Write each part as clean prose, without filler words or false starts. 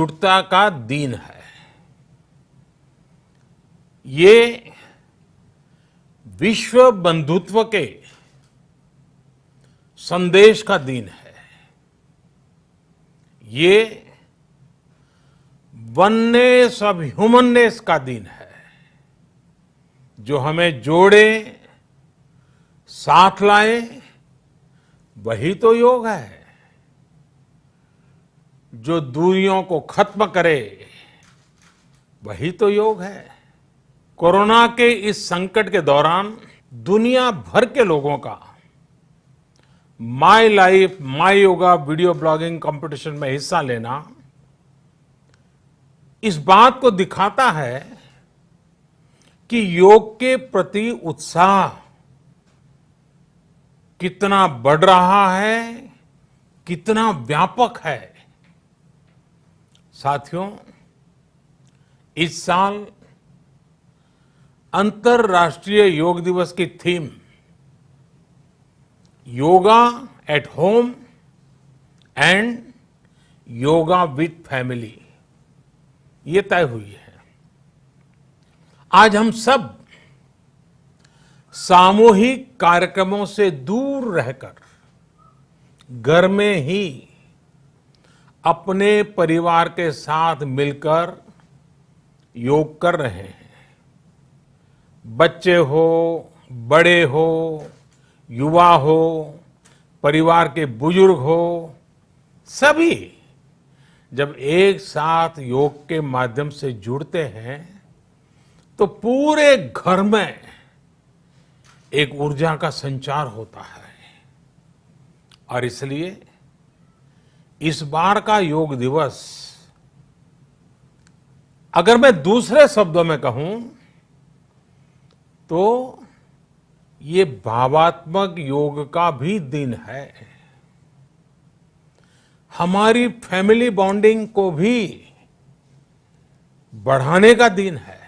एकजुटता का दिन है। ये विश्व बंधुत्व के संदेश का दिन है। ये वननेस ऑफ ह्यूमननेस का दिन है, जो हमें जोड़े, साथ लाए, वही तो योग है। जो दूरियों को खत्म करे, वही तो योग है। कोरोना के इस संकट के दौरान दुनिया भर के लोगों का my life my yoga video blogging competition में हिस्सा लेना इस बात को दिखाता है कि योग के प्रति उत्साह कितना बढ़ रहा है, कितना व्यापक है। साथियों, इस साल अंतर्राष्ट्रीय योग दिवस की theme yoga at home and yoga with family ये तय हुई है। आज हम सब सामूहिक कार्यक्रमों से दूर रहकर घर में ही अपने परिवार के साथ मिलकर योग कर रहे हैं। बच्चे हो, बड़े हो, युवा हो, परिवार के बुजुर्ग हो, सभी जब एक साथ योग के माध्यम से जुड़ते हैं तो पूरे घर में एक ऊर्जा का संचार होता है। और इसलिए इस बार का योग दिवस, अगर मैं दूसरे शब्दों में कहूं तो ये भावात्मक योग का भी दिन है। हमारी फैमिली बॉन्डिंग को भी बढ़ाने का दिन है।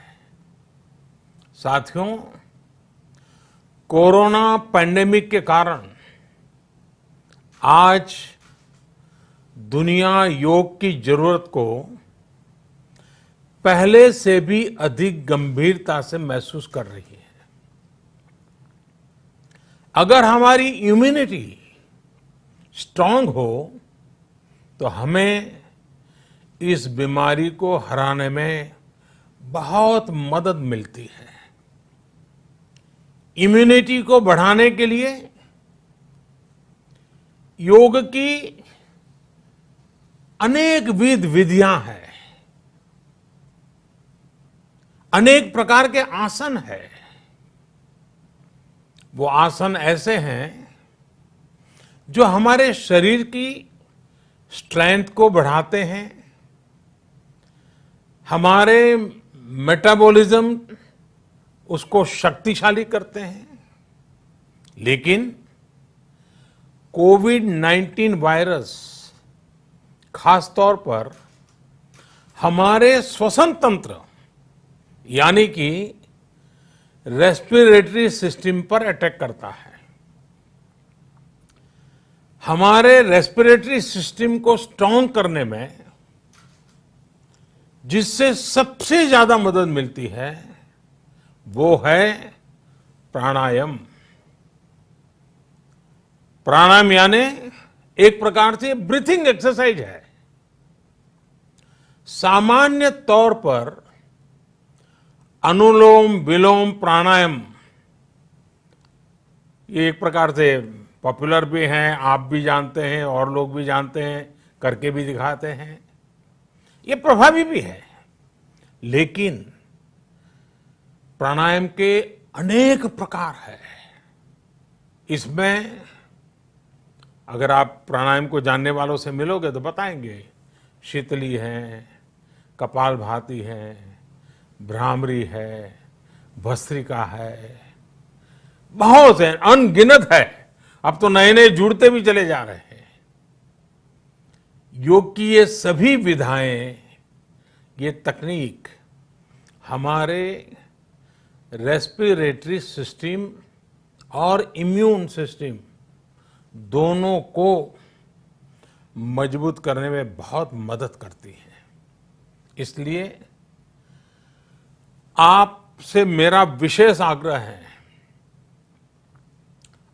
साथियों, कोरोना पैंडेमिक के कारण आज दुनिया योग की जरूरत को पहले से भी अधिक गंभीरता से महसूस कर रही है। अगर हमारी इम्यूनिटी स्ट्रांग हो तो हमें इस बीमारी को हराने में बहुत मदद मिलती है। इम्यूनिटी को बढ़ाने के लिए योग की अनेक विधियां हैं, अनेक प्रकार के आसन हैं। वो आसन ऐसे हैं जो हमारे शरीर की स्ट्रेंथ को बढ़ाते हैं, हमारे मेटाबॉलिज्म उसको शक्तिशाली करते हैं। लेकिन कोविड-19 वायरस खासतौर पर हमारे श्वसन तंत्र यानी कि रेस्पिरेटरी सिस्टम पर अटैक करता है। हमारे रेस्पिरेटरी सिस्टम को स्ट्रांग करने में जिससे सबसे ज्यादा मदद मिलती है वो है प्राणायाम। प्राणायाम यानी एक प्रकार से ब्रीथिंग एक्सरसाइज है। सामान्य तौर पर अनुलोम विलोम प्राणायाम ये एक प्रकार से पॉपुलर भी हैं, आप भी जानते हैं और लोग भी जानते हैं, करके भी दिखाते हैं। ये प्रभावी भी है। लेकिन प्राणायाम के अनेक प्रकार हैं। इसमें अगर आप प्राणायाम को जानने वालों से मिलोगे तो बताएंगे शीतली है, कपालभाति है, भ्रामरी है, भस्त्रिका है, बहुत है, अनगिनत है। अब तो नए नए जुड़ते भी चले जा रहे हैं। योग की ये सभी विधाएं, ये तकनीक हमारे रेस्पिरेटरी सिस्टम और इम्यून सिस्टम दोनों को मजबूत करने में बहुत मदद करती है। इसलिए आपसे मेरा विशेष आग्रह है,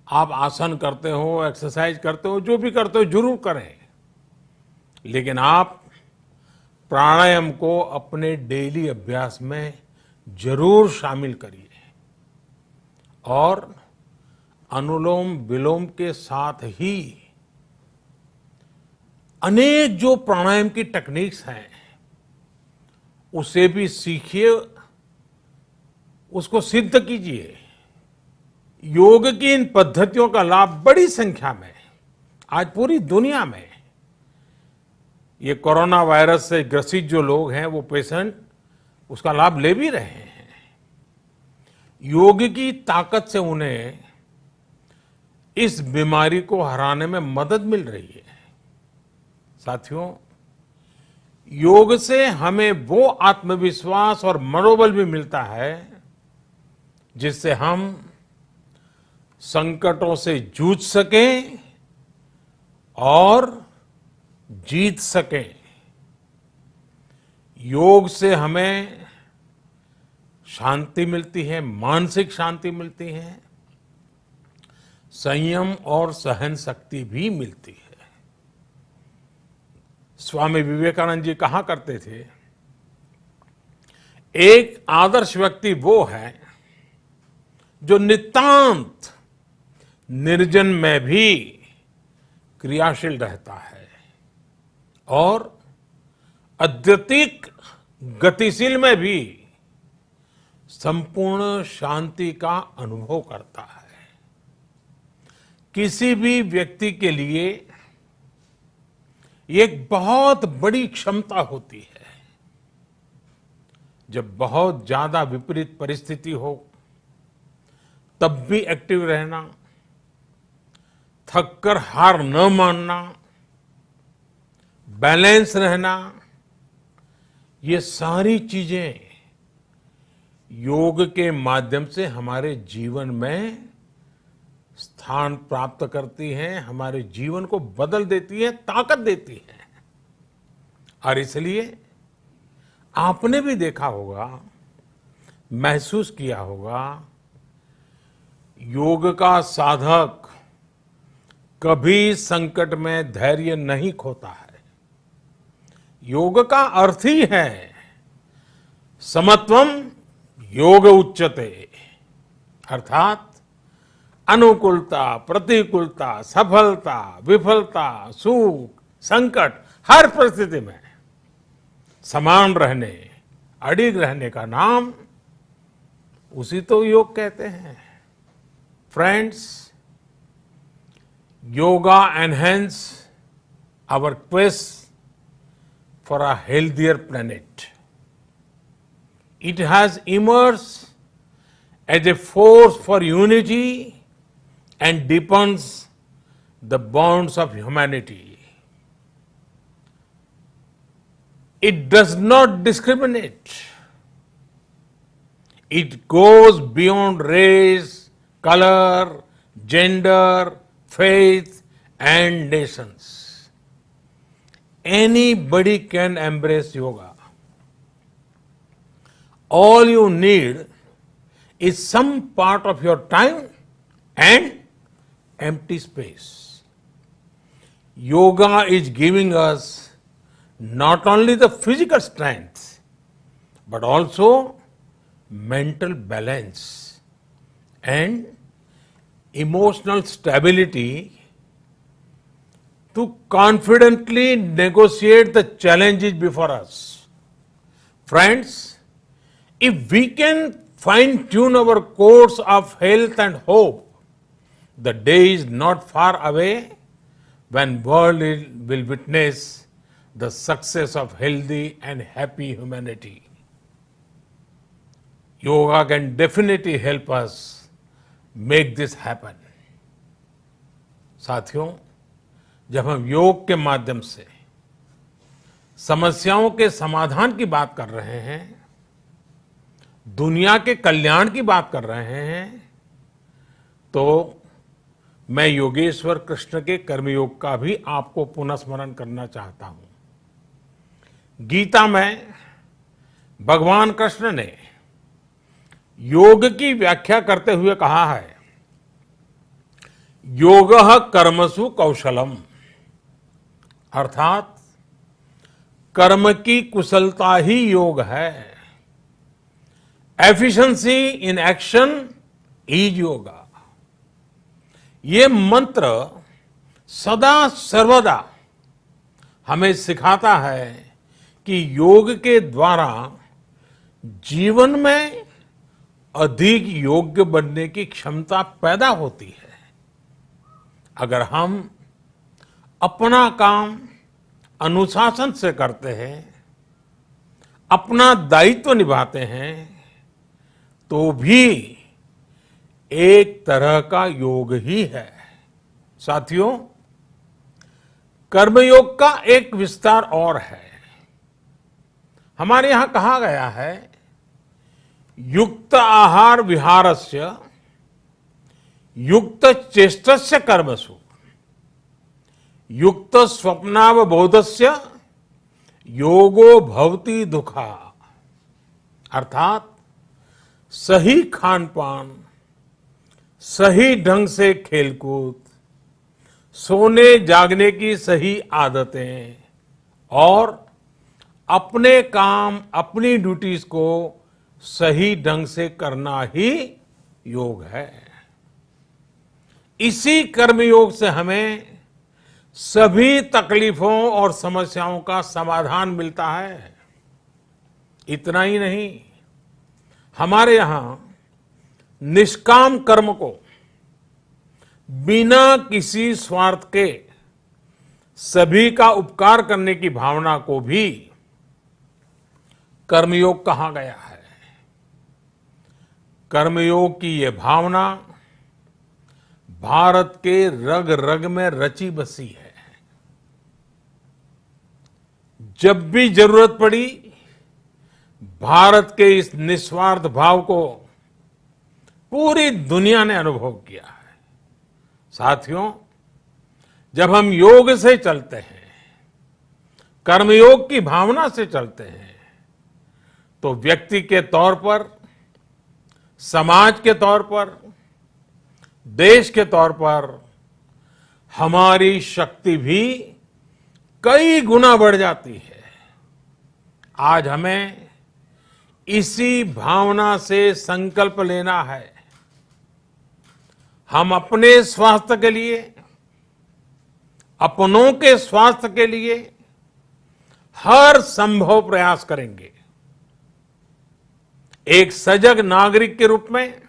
आप आसन करते हो, एक्सरसाइज करते हो, जो भी करते हो जरूर करें, लेकिन आप प्राणायाम को अपने डेली अभ्यास में जरूर शामिल करिए और अनुलोम विलोम के साथ ही अनेक जो प्राणायाम की टेक्निक्स हैं उसे भी सीखिए, उसको सिद्ध कीजिए। योग की इन पद्धतियों का लाभ बड़ी संख्या में आज पूरी दुनिया में ये कोरोना वायरस से ग्रसित जो लोग हैं वो पेशेंट उसका लाभ ले भी रहे हैं। योग की ताकत से उन्हें इस बीमारी को हराने में मदद मिल रही है। साथियों, योग से हमें वो आत्मविश्वास और मनोबल भी मिलता है जिससे हम संकटों से जूझ सकें और जीत सकें। योग से हमें शांति मिलती है, मानसिक शांति मिलती है, संयम और सहन शक्ति भी मिलती है। स्वामी विवेकानंद जी कहा करते थे, एक आदर्श व्यक्ति वो है जो नितांत निर्जन में भी क्रियाशील रहता है और अत्यधिक गतिशील में भी संपूर्ण शांति का अनुभव करता है। किसी भी व्यक्ति के लिए एक बहुत बड़ी क्षमता होती है, जब बहुत ज्यादा विपरीत परिस्थिति हो तब भी एक्टिव रहना, थककर हार न मानना, बैलेंस रहना, ये सारी चीजें योग के माध्यम से हमारे जीवन में स्थान प्राप्त करती हैं, हमारे जीवन को बदल देती है, ताकत देती है। और इसलिए आपने भी देखा होगा, महसूस किया होगा, योग का साधक कभी संकट में धैर्य नहीं खोता है। योग का अर्थ ही है समत्वम योग उच्यते, अर्थात अनुकूलता, प्रतिकूलता, सफलता, विफलता, सुख, संकट, हर परिस्थिति में समान रहने, अडिग रहने का नाम उसी तो योग कहते हैं। Friends, yoga enhance our quest for a healthier planet. It has emerged as a force for unity and deepens the bonds of humanity. It does not discriminate. It goes beyond race, color, gender, faith and nations. Anybody can embrace yoga. All you need is some part of your time and empty space. Yoga is giving us not only the physical strength, but also mental balance and emotional stability to confidently negotiate the challenges before us. Friends, if we can fine tune our course of health and hope, the day is not far away when world will witness the success of healthy and happy humanity. Yoga can definitely help us make this happen. साथियों, जब हम योग के माध्यम से समस्याओं के समाधान की बात कर रहे हैं, दुनिया के कल्याण की बात कर रहे हैं, तो मैं योगेश्वर कृष्ण के कर्मयोग का भी आपको पुनः स्मरण करना चाहता हूं। गीता में भगवान कृष्ण ने योग की व्याख्या करते हुए कहा है, योगः कर्मसु कौशलम, अर्थात कर्म की कुशलता ही योग है। Efficiency in action is yoga. ये मंत्र सदा सर्वदा हमें सिखाता है कि योग के द्वारा जीवन में अधिक योग्य बनने की क्षमता पैदा होती है। अगर हम अपना काम अनुशासन से करते हैं, अपना दायित्व निभाते हैं, तो भी एक तरह का योग ही है। साथियों, कर्मयोग का एक विस्तार और है। हमारे यहां कहा गया है, युक्त आहार विहारस्य युक्त चेष्टस्य कर्मसु युक्त स्वप्नावबोधस्य योगो भवति दुखा। अर्थात सही खान पान, सही ढंग से खेलकूद, सोने जागने की सही आदतें और अपने काम, अपनी ड्यूटीज को सही ढंग से करना ही योग है। इसी कर्मयोग से हमें सभी तकलीफों और समस्याओं का समाधान मिलता है। इतना ही नहीं, हमारे यहां निष्काम कर्म को बिना किसी स्वार्थ के सभी का उपकार करने की भावना को भी कर्मयोग कहा गया है। कर्मयोग की ये भावना भारत के रग रग में रची बसी है। जब भी जरूरत पड़ी, भारत के इस निस्वार्थ भाव को पूरी दुनिया ने अनुभव किया है। साथियों, जब हम योग से चलते हैं, कर्मयोग की भावना से चलते हैं, तो व्यक्ति के तौर पर, समाज के तौर पर, देश के तौर पर हमारी शक्ति भी कई गुना बढ़ जाती है। आज हमें इसी भावना से संकल्प लेना है। हम अपने स्वास्थ्य के लिए, अपनों के स्वास्थ्य के लिए हर संभव प्रयास करेंगे। एक सजग नागरिक के रूप में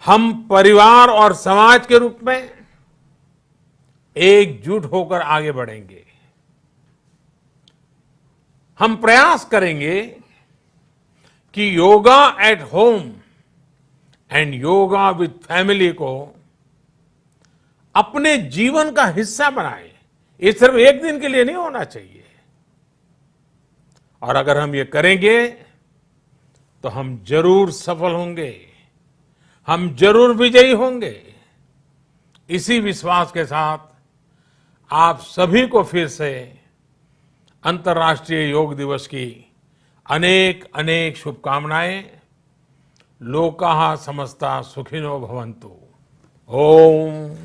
हम परिवार और समाज के रूप में एकजुट होकर आगे बढ़ेंगे। हम प्रयास करेंगे कि yoga at home and yoga with family को अपने जीवन का हिस्सा बनाएं। ये सिर्फ एक दिन के लिए नहीं होना चाहिए। और अगर हम ये करेंगे तो हम जरूर सफल होंगे, हम जरूर विजयी होंगे। इसी विश्वास के साथ आप सभी को फिर से अंतर्राष्ट्रीय योग दिवस की अनेक अनेक शुभकामनाएं। लोकाः समस्ता सुखिनो भवन्तु। ओम